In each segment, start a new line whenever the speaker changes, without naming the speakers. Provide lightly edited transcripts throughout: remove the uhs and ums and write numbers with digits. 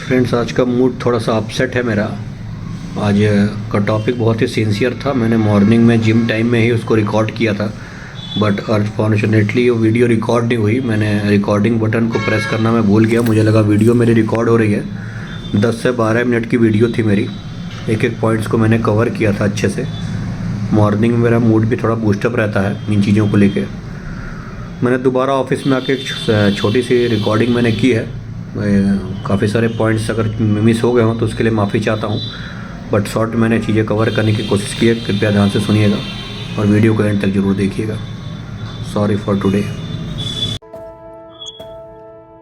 Friends, आज का mood थोड़ा सा अपसेट है मेरा। आज का टॉपिक बहुत ही सिंसियर था। मैंने मॉर्निंग में जिम टाइम में ही उसको रिकॉर्ड किया था, बट अनफॉर्चुनेटली वो वीडियो रिकॉर्ड नहीं हुई। मैंने रिकॉर्डिंग बटन को प्रेस करना मैं भूल गया। मुझे लगा वीडियो मेरी रिकॉर्ड हो रही है। 10 से 12 मिनट की वीडियो थी मेरी। एक एक पॉइंट्स को मैंने कवर किया था अच्छे से। मॉर्निंग में मेरा मूड भी थोड़ा बूस्टअप रहता है इन चीज़ों को लेके। मैंने दोबारा ऑफिस में आके एक छोटी सी रिकॉर्डिंग मैंने की है। काफ़ी सारे पॉइंट्स अगर मिस हो गए हों तो उसके लिए माफ़ी चाहता हूँ, बट शॉर्ट मैंने चीज़ें कवर करने की कोशिश की है। कृपया ध्यान से सुनिएगा और वीडियो को एंड तक जरूर देखिएगा। Sorry for today.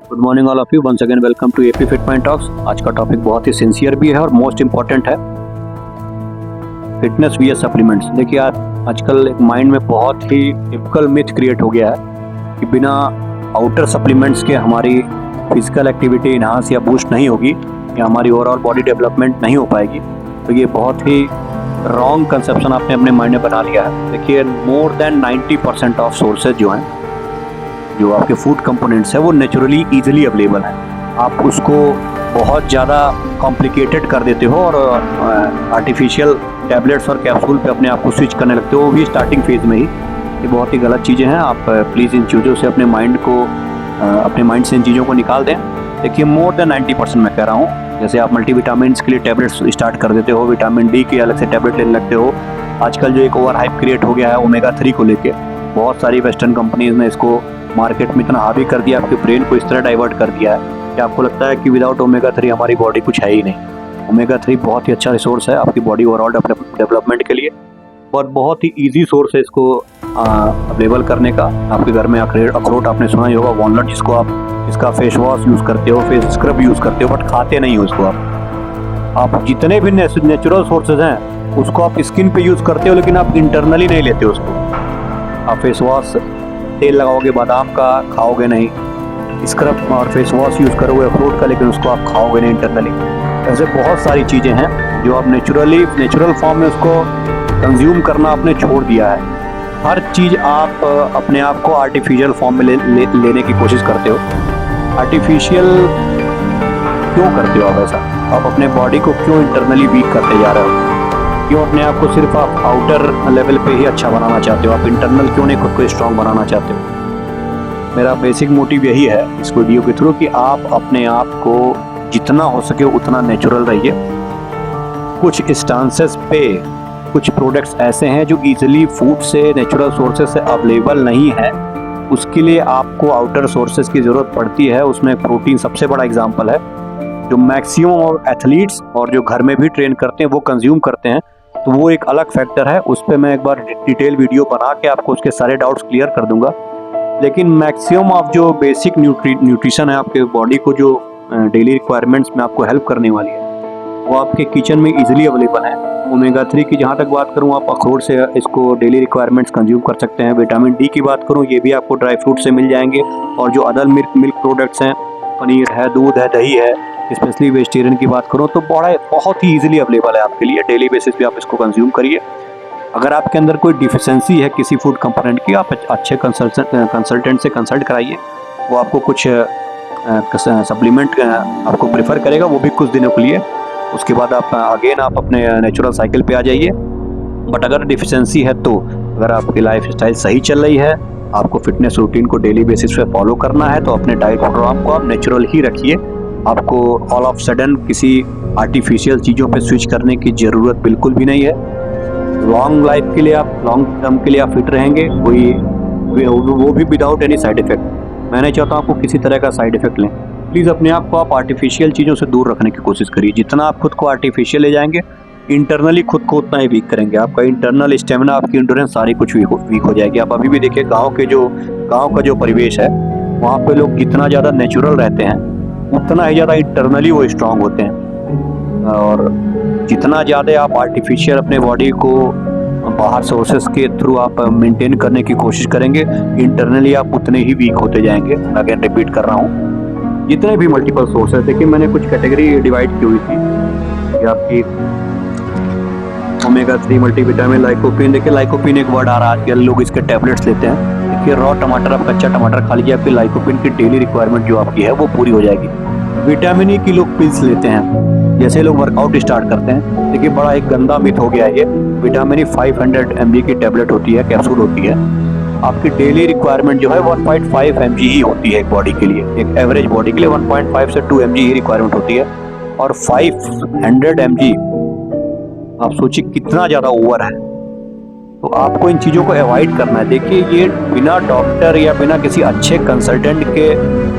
Good morning all of you, once again welcome to AP fit mind talks. आज का टॉपिक बहुत ही सिंसियर भी है और मोस्ट इम्पॉर्टेंट है, फिटनेस वीएस सप्लीमेंट्स। देखिए आजकल एक माइंड में बहुत ही टिपिकल मिथ क्रिएट हो गया है कि बिना आउटर सप्लीमेंट्स के हमारी फिजिकल एक्टिविटी इन्हांस या बूस्ट नहीं होगी या हमारी ओवरऑल बॉडी डेवलपमेंट नहीं हो पाएगी। तो ये बहुत ही रॉन्ग कंसेप्शन आपने अपने माइंड में बना लिया है। देखिए मोर देन 90% ऑफ सोर्सेज जो हैं, जो आपके फूड कंपोनेंट्स है, वो नेचुरली ईजिली अवेलेबल है। आप उसको बहुत ज़्यादा कॉम्प्लिकेटेड कर देते हो और आर्टिफिशियल टैबलेट्स और कैप्सूल पे अपने आप को स्विच करने लगते हो, वो भी स्टार्टिंग फेज में ही। ये बहुत ही गलत चीज़ें हैं। आप प्लीज़ इन चीज़ों से अपने माइंड से इन चीज़ों को निकाल दें। देखिए मोर देन 90% मैं कह रहा हूँ। जैसे आप मल्टीविटामिन्स के लिए टैबलेट्स स्टार्ट कर देते हो, विटामिन डी के अलग से टैबलेट लेने लगते हो। आजकल जो एक ओवर हाइप क्रिएट हो गया है ओमेगा 3 को लेके, बहुत सारी वेस्टर्न कंपनीज ने इसको मार्केट में इतना हावी कर दिया, आपके ब्रेन को इस तरह डाइवर्ट कर दिया है कि आपको लगता है कि विदाउट ओमेगा 3 हमारी बॉडी कुछ है ही नहीं। ओमेगा 3 बहुत ही अच्छा रिसोर्स है आपकी बॉडी ओवरऑल डेवलपमेंट के लिए, और बहुत ही ईजी सोर्स है इसको अवेलेबल करने का। आपके घर में अखरोट आपने सुना ही होगा, वॉलनट, जिसको आप इसका फेस वॉश यूज़ करते हो, फेस स्क्रब यूज़ करते हो, बट खाते नहीं हो इसको। आप जितने भी नेचुरल सोर्सेज हैं उसको आप स्किन पे यूज़ करते हो, लेकिन आप इंटरनली नहीं लेते उसको। आप फेस वॉश तेल लगाओगे बादाम का, खाओगे नहीं। स्क्रब और फेस वॉश यूज़ करोगे अखरोट का, लेकिन उसको आप खाओगे नहीं इंटरनली। ऐसे बहुत सारी चीज़ें हैं जो आप नेचुरल फॉर्म में उसको कंज्यूम करना आपने छोड़ दिया है। हर चीज़ आप अपने आप को आर्टिफिशियल फॉर्म में लेने की कोशिश करते हो। आर्टिफिशियल क्यों करते हो आप ऐसा? आप अपने बॉडी को क्यों इंटरनली वीक करते जा रहे हो? क्यों अपने आप को सिर्फ आप आउटर लेवल पे ही अच्छा बनाना चाहते हो? आप इंटरनल क्यों नहीं खुद को स्ट्रॉन्ग बनाना चाहते हो? मेरा बेसिक मोटिव यही है इस वीडियो के थ्रू कि आप अपने आप को जितना हो सके उतना नेचुरल रहिए। कुछ इंस्टांसेस पे कुछ प्रोडक्ट्स ऐसे हैं जो इजीली फूड से, नेचुरल सोर्सेज से अवेलेबल नहीं है, उसके लिए आपको आउटर सोर्सेज की ज़रूरत पड़ती है। उसमें प्रोटीन सबसे बड़ा एग्जांपल है, जो मैक्सिमम एथलीट्स और जो घर में भी ट्रेन करते हैं वो कंज्यूम करते हैं। तो वो एक अलग फैक्टर है, उस पर मैं एक बार डिटेल वीडियो बना के आपको उसके सारे डाउट्स क्लियर कर दूंगा। लेकिन मैक्सिमम ऑफ जो बेसिक न्यूट्रिशन है आपके बॉडी को, जो डेली रिक्वायरमेंट्स में आपको हेल्प करने वाली है, वो आपके किचन में इजीली अवेलेबल है। ओमेगा 3 की जहाँ तक बात करूँ, आप अखरोट से इसको डेली रिक्वायरमेंट्स कंज्यूम कर सकते हैं। विटामिन डी की बात करूँ, ये भी आपको ड्राई फ्रूट से मिल जाएंगे। और जो अदर मिल्क प्रोडक्ट्स हैं, पनीर है, दूध है, दही है, स्पेशली वेजिटेरियन की बात करूँ तो बहुत ही ईजिली अवेलेबल है आपके लिए। डेली बेसिस पे आप इसको कंज्यूम करिए। अगर आपके अंदर कोई डिफिशेंसी है किसी फूड कंपोनेंट की, आप अच्छे कंसल्टेंट से कंसल्ट कराइए। वो आपको कुछ सप्लीमेंट आपको प्रेफर करेगा, वो भी कुछ दिनों के लिए। उसके बाद आप अपने नेचुरल साइकिल पे आ जाइए। बट अगर डिफिशेंसी है तो अगर आपकी लाइफ स्टाइल सही चल रही है, आपको फिटनेस रूटीन को डेली बेसिस पे फॉलो करना है, तो अपने डाइट प्रोग्राम को आप नेचुरल ही रखिए। आपको ऑल ऑफ सडन किसी आर्टिफिशियल चीज़ों पे स्विच करने की ज़रूरत बिल्कुल भी नहीं है। लॉन्ग लाइफ के लिए आप लॉन्ग टर्म के लिए आप फिट रहेंगे, वो भी विदाउट एनी साइड इफेक्ट। मैं नहीं चाहता आपको किसी तरह का साइड इफेक्ट लें। प्लीज़ अपने आप को आप आर्टिफिशियल चीज़ों से दूर रखने की कोशिश करिए। जितना आप खुद को आर्टिफिशियल ले जाएंगे, इंटरनली खुद को उतना ही वीक करेंगे। आपका इंटरनल स्टेमिना, आपकी एंड्योरेंस सारी कुछ वीक हो जाएगी। आप अभी भी देखिए गाँव का जो परिवेश है, वहाँ पे लोग जितना ज़्यादा नेचुरल रहते हैं, उतना ही ज़्यादा इंटरनली वो स्ट्रांग होते हैं। और जितना ज़्यादा आप आर्टिफिशियल अपने बॉडी को बाहर सोर्सेस के थ्रू आप मेंटेन करने की कोशिश करेंगे, इंटरनली आप उतने ही वीक होते जाएंगे। अगेन रिपीट कर रहा हूँ, जितने भी मल्टीपल सोर्सेस, देखिए मैंने कुछ कैटेगरी डिवाइड की हुई थी कि आपकी ओमेगा 3 मल्टीविटामिन, लाइकोपिन। देखिए लाइकोपिन एक वर्ड आ रहा है, आजकल लोग इसके टैबलेट्स लेते हैं। देखिए रॉ टमाटर, आप कच्चा टमाटर खा लीजिए, आपकी लाइकोपिन की डेली रिक्वायरमेंट जो आपकी है वो पूरी हो जाएगी। विटामिन ई की लोग पिल्स लेते हैं जैसे लोग वर्कआउट स्टार्ट करते हैं। देखिए बड़ा एक गंदा मिथ हो गया है ये। विटामिन ई 500 mg की टैबलेट होती है, कैप्सूल होती है। आपकी डेली रिक्वायरमेंट जो है 1.5 mg ही होती है एक बॉडी के लिए। एक एवरेज बॉडी के लिए 1.5 से 2 mg ही रिक्वायरमेंट होती है, और 500 mg आप सोचिए कितना ज़्यादा ओवर है। तो आपको इन चीज़ों को अवॉइड करना है। देखिए ये बिना डॉक्टर या बिना किसी अच्छे कंसल्टेंट के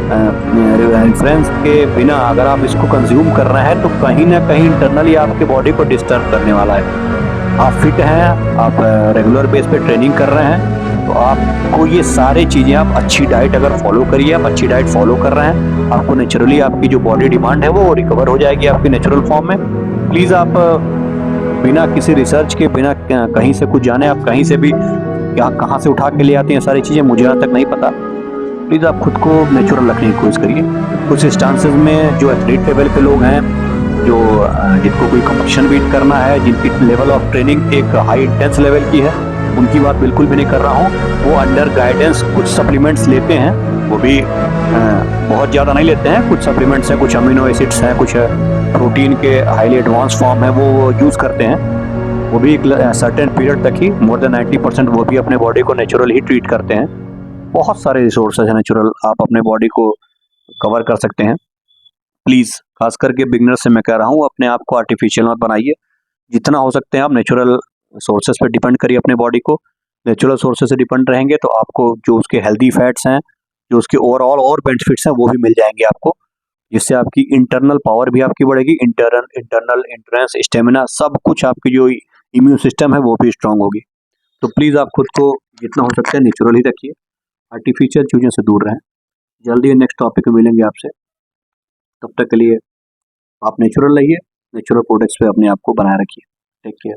रेफरेंस के बिना अगर आप इसको कंज्यूम कर रहे हैं, तो कहीं ना कहीं इंटरनली आपके बॉडी को डिस्टर्ब करने वाला है। आप फिट हैं, आप रेगुलर बेस पे ट्रेनिंग कर रहे हैं, तो आपको ये सारी चीज़ें, आप अच्छी डाइट अगर फॉलो करिए, आप अच्छी डाइट फॉलो कर रहे हैं, आपको नेचुरली आपकी जो बॉडी डिमांड है वो रिकवर हो जाएगी आपकी नेचुरल फॉर्म में। प्लीज़ आप बिना किसी रिसर्च के, बिना कहीं से कुछ जाने, आप कहीं से भी क्या कहाँ से उठा के ले आते हैं सारी चीज़ें, मुझे आज तक नहीं पता। प्लीज़ आप खुद को नेचुरल रखने की कोशिश करिए। कुछ इंस्टांसेस में जो एथलीट लेवल के लोग हैं, जो जिनको कोई कंपटीशन बीट करना है, जिनकी लेवल ऑफ ट्रेनिंग एक हाई इंटेंस लेवल की है, उनकी बात बिल्कुल भी नहीं कर रहा हूँ। वो अंडर गाइडेंस कुछ सप्लीमेंट्स लेते हैं, वो भी बहुत ज़्यादा नहीं लेते हैं। कुछ सप्लीमेंट्स हैं, कुछ अमीनो एसिड्स हैं, कुछ प्रोटीन के हाईली एडवांस फॉर्म है, वो यूज़ करते हैं। वो भी एक सर्टेन पीरियड तक ही, मोर देन 90% वो भी अपने बॉडी को नेचुरल ही ट्रीट करते हैं। बहुत सारे रिसोर्सेज हैं नेचुरल, आप अपने बॉडी को कवर कर सकते हैं। प्लीज़ खास करके बिगनर से मैं कह रहा हूँ, अपने आप को आर्टिफिशियल मत बनाइए। जितना हो सकते हैं आप नेचुरल सोर्सेज पे डिपेंड करिए अपने बॉडी को। नेचुरल सोर्सेज से डिपेंड रहेंगे तो आपको जो उसके हेल्दी फैट्स हैं, जो उसके ओवरऑल और बेनिफिट्स हैं, वो भी मिल जाएंगे आपको, जिससे आपकी इंटरनल पावर भी आपकी बढ़ेगी। इंटरनल एंड्योरेंस, स्टेमिना, सब कुछ, आपकी जो इम्यून सिस्टम है वो भी स्ट्रांग होगी। तो प्लीज़ आप खुद को जितना हो सकता है नेचुरल ही रखिए, आर्टिफिशियल चीज़ों से दूर रहें। जल्दी नेक्स्ट टॉपिक में मिलेंगे आपसे, तब तक के लिए आप नेचुरल रहिए, नेचुरल प्रोडक्ट्स पे अपने आप को बनाए रखिए। Take care.